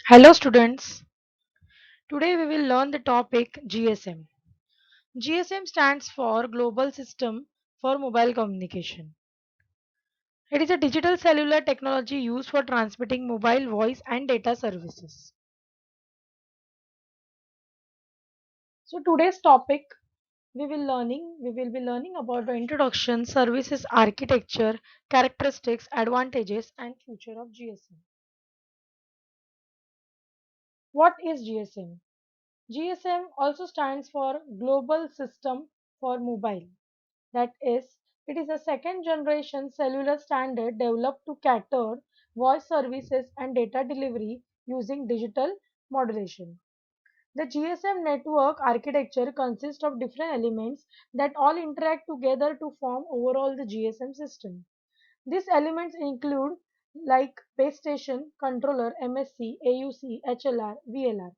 Hello students, today we will learn the topic GSM. GSM stands for Global System for Mobile Communication. It is a digital cellular technology used for transmitting mobile voice and data services. So today's topic we will be learning about the introduction, services architecture, characteristics, advantages and future of GSM. What is GSM? GSM also stands for Global System for Mobile. That is, it is a second generation cellular standard developed to cater voice services and data delivery using digital modulation. The GSM network architecture consists of different elements that all interact together to form overall the GSM system. These elements include like base station, controller, MSC, AUC, HLR, VLR.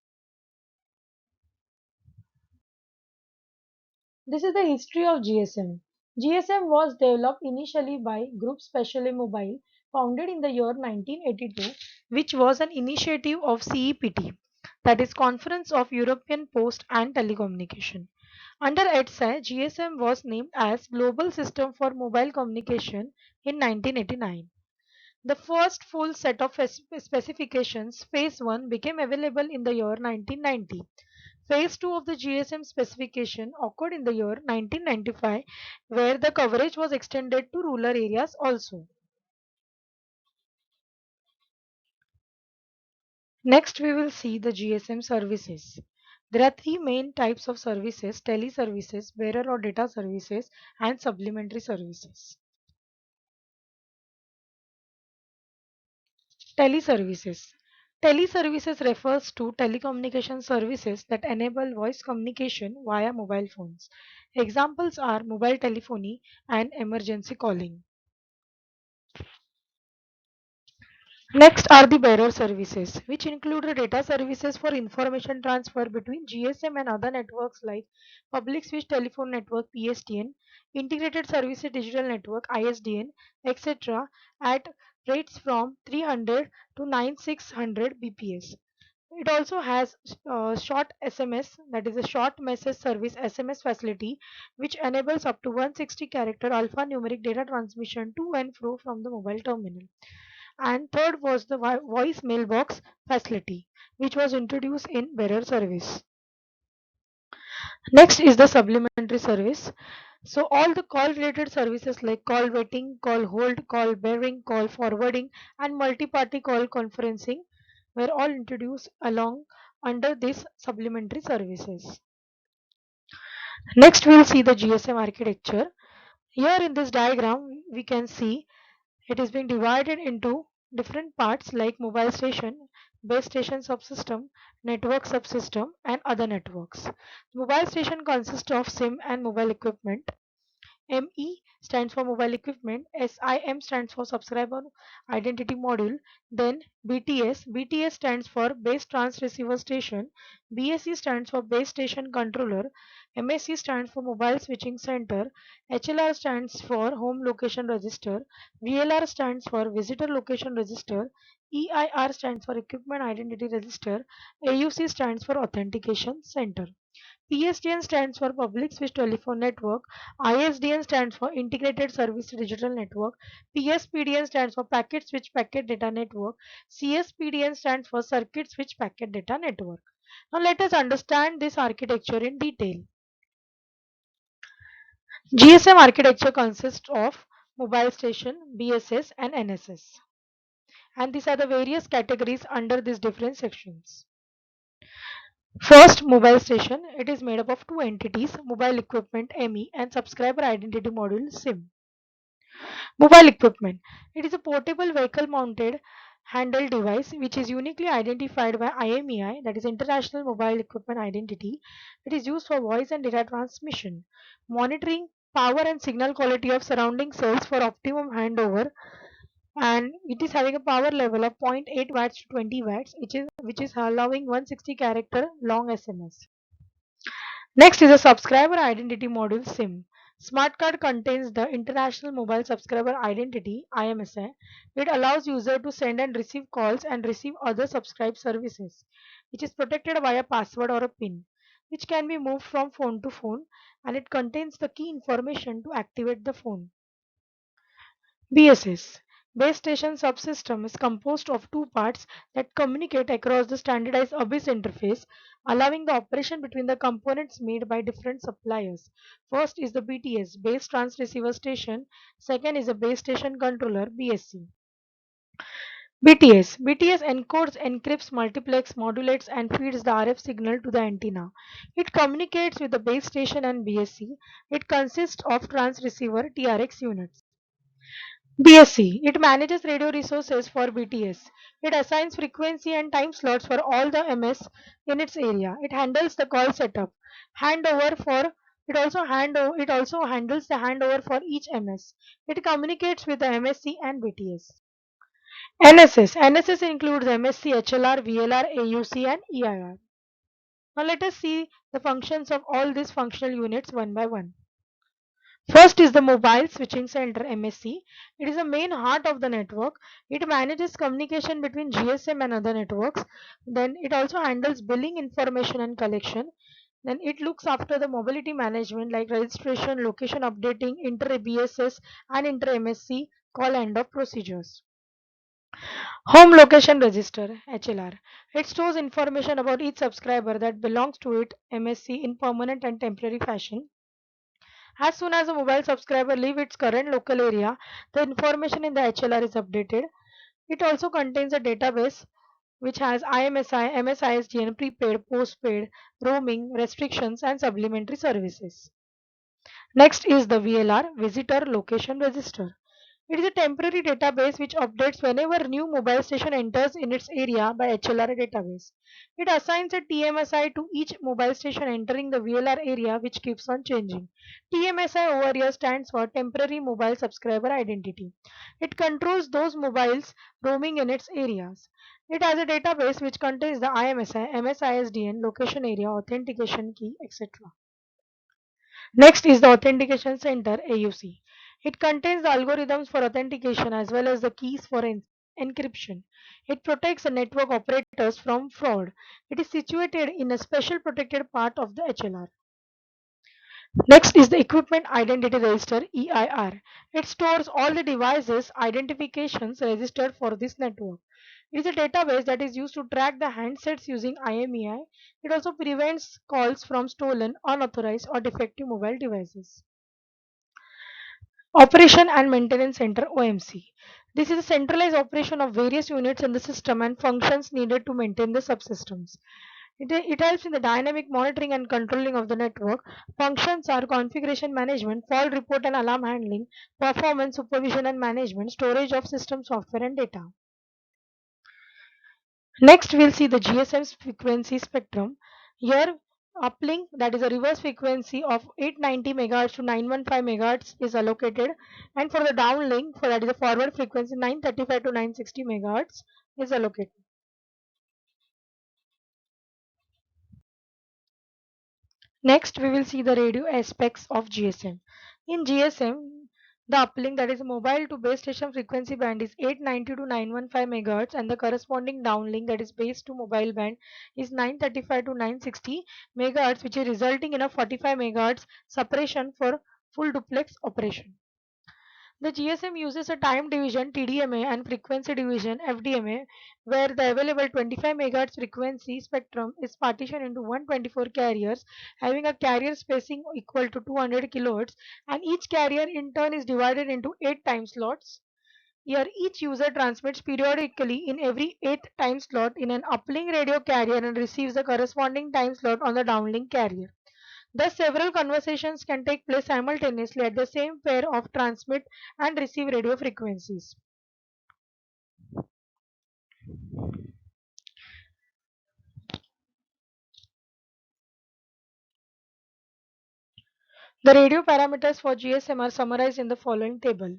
This is the history of GSM. GSM was developed initially by Group Speciale Mobile, founded in the year 1982, which was an initiative of CEPT, that is Conference of European Post and Telecommunication. Under ETSA, GSM was named as Global System for Mobile Communication in 1989. The first full set of specifications, Phase 1, became available in the year 1990. Phase 2 of the GSM specification occurred in the year 1995, where the coverage was extended to rural areas also. Next, we will see the GSM services. There are three main types of services: teleservices, bearer or data services, and supplementary services. Teleservices. Teleservices refers to telecommunication services that enable voice communication via mobile phones. Examples are mobile telephony and emergency calling. Next are the bearer services, which include the data services for information transfer between GSM and other networks like Public Switch Telephone Network (PSTN), Integrated Services Digital Network (ISDN), etc. at rates from 300 to 9600 bps. It also has short SMS, that is a short message service SMS facility, which enables up to 160 character alphanumeric data transmission to and fro from the mobile terminal. And third was the voice mailbox facility, which was introduced in bearer service. Next is the supplementary service. So all the call related services like call waiting, call hold, call bearing, call forwarding and multi-party call conferencing were all introduced along under these supplementary services. Next we will see the GSM architecture. Here in this diagram we can see it is being divided into different parts like mobile station, base station subsystem, network subsystem and other networks. Mobile station consists of SIM and mobile equipment. ME stands for mobile equipment, SIM stands for subscriber identity module, then BTS stands for base transceiver station, BSC stands for base station controller, MSC stands for mobile switching center, HLR stands for home location register, VLR stands for visitor location register, EIR stands for equipment identity register, AUC stands for authentication center. PSTN stands for Public Switch Telephone Network, ISDN stands for Integrated Service Digital Network, PSPDN stands for Packet Switch Packet Data Network, CSPDN stands for Circuit Switch Packet Data Network. Now let us understand this architecture in detail. GSM architecture consists of mobile station, BSS and NSS. And these are the various categories under these different sections. First, mobile station. It is made up of two entities, mobile equipment ME and subscriber identity module SIM. Mobile equipment. It is a portable vehicle mounted handheld device which is uniquely identified by IMEI, that is International Mobile Equipment Identity. It is used for voice and data transmission, monitoring power and signal quality of surrounding cells for optimum handover, and it is having a power level of 0.8 watts to 20 watts, which is allowing 160 character long SMS. Next is a subscriber identity module SIM. Smart card contains the International Mobile Subscriber Identity (IMSI). It allows user to send and receive calls and receive other subscribed services, which is protected by a password or a PIN, which can be moved from phone to phone, and it contains the key information to activate the phone. BSS Base Station Subsystem is composed of two parts that communicate across the standardized ABIS interface, allowing the operation between the components made by different suppliers. First is the BTS, Base Transceiver Station. Second is the Base Station Controller, BSC. BTS encodes, encrypts, multiplex, modulates, and feeds the RF signal to the antenna. It communicates with the base station and BSC. It consists of transceiver TRX units. BSC. It manages radio resources for BTS. It assigns frequency and time slots for all the MS in its area. It handles the call setup. Handover for it also handles the handover for each MS. It communicates with the MSC and BTS. NSS includes MSC, HLR, VLR, AUC, and EIR. Now let us see the functions of all these functional units one by one. First is the Mobile Switching Center MSC. It is the main heart of the network. It manages communication between GSM and other networks. Then it also handles billing information and collection. Then it looks after the mobility management like registration, location updating, inter BSS and inter MSC call end of procedures. Home Location Register HLR. It stores information about each subscriber that belongs to it MSC in permanent and temporary fashion. As soon as a mobile subscriber leaves its current local area, the information in the HLR is updated. It also contains a database which has IMSI, MSISDN, prepaid, postpaid, roaming, restrictions, and supplementary services. Next is the VLR, Visitor Location Register. It is a temporary database which updates whenever new mobile station enters in its area by HLR database. It assigns a TMSI to each mobile station entering the VLR area which keeps on changing. TMSI over here stands for Temporary Mobile Subscriber Identity. It controls those mobiles roaming in its areas. It has a database which contains the IMSI, MSISDN, location area, authentication key, etc. Next is the Authentication Center AUC. It contains the algorithms for authentication as well as the keys for encryption. It protects the network operators from fraud. It is situated in a special protected part of the HLR. Next is the Equipment Identity Register EIR. It stores all the devices identifications registered for this network. It is a database that is used to track the handsets using IMEI. It also prevents calls from stolen, unauthorized, or defective mobile devices. Operation and Maintenance Center OMC. This is a centralized operation of various units in the system and functions needed to maintain the subsystems. It helps in the dynamic monitoring and controlling of the network. Functions are configuration management, fault report and alarm handling, performance supervision and management, storage of system software and data. Next, we'll see the GSM frequency spectrum. Here, uplink, that is a reverse frequency of 890 MHz to 915 MHz is allocated, and for the downlink, for that is a forward frequency 935 to 960 MHz is allocated. Next, we will see the radio aspects of GSM. In GSM, the uplink, that is mobile to base station frequency band, is 890 to 915 MHz, and the corresponding downlink, that is base to mobile band, is 935 to 960 MHz, which is resulting in a 45 MHz separation for full duplex operation. The GSM uses a time division TDMA and frequency division FDMA, where the available 25 MHz frequency spectrum is partitioned into 124 carriers having a carrier spacing equal to 200 kHz, and each carrier in turn is divided into 8 time slots. Here each user transmits periodically in every 8th time slot in an uplink radio carrier and receives the corresponding time slot on the downlink carrier. Thus, several conversations can take place simultaneously at the same pair of transmit and receive radio frequencies. The radio parameters for GSM are summarized in the following table.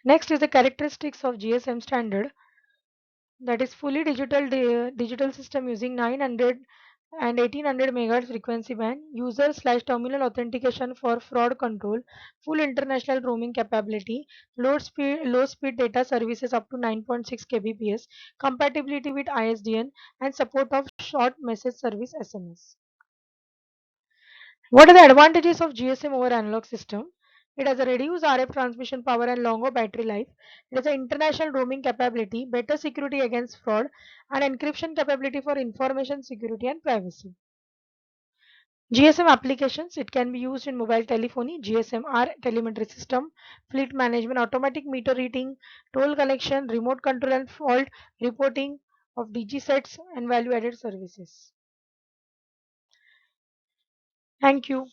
Next is the characteristics of GSM standard, that is fully digital system using 900 and 1800 MHz frequency band, user slash terminal authentication for fraud control, full international roaming capability, low speed data services up to 9.6 kbps, compatibility with ISDN, and support of short message service SMS. What are the advantages of GSM over analog system? It has a reduced RF transmission power and longer battery life. It has an international roaming capability, better security against fraud, and encryption capability for information security and privacy. GSM applications, it can be used in mobile telephony, GSMR telemetry system, fleet management, automatic meter reading, toll collection, remote control and fault reporting of DG sets and value added services. Thank you.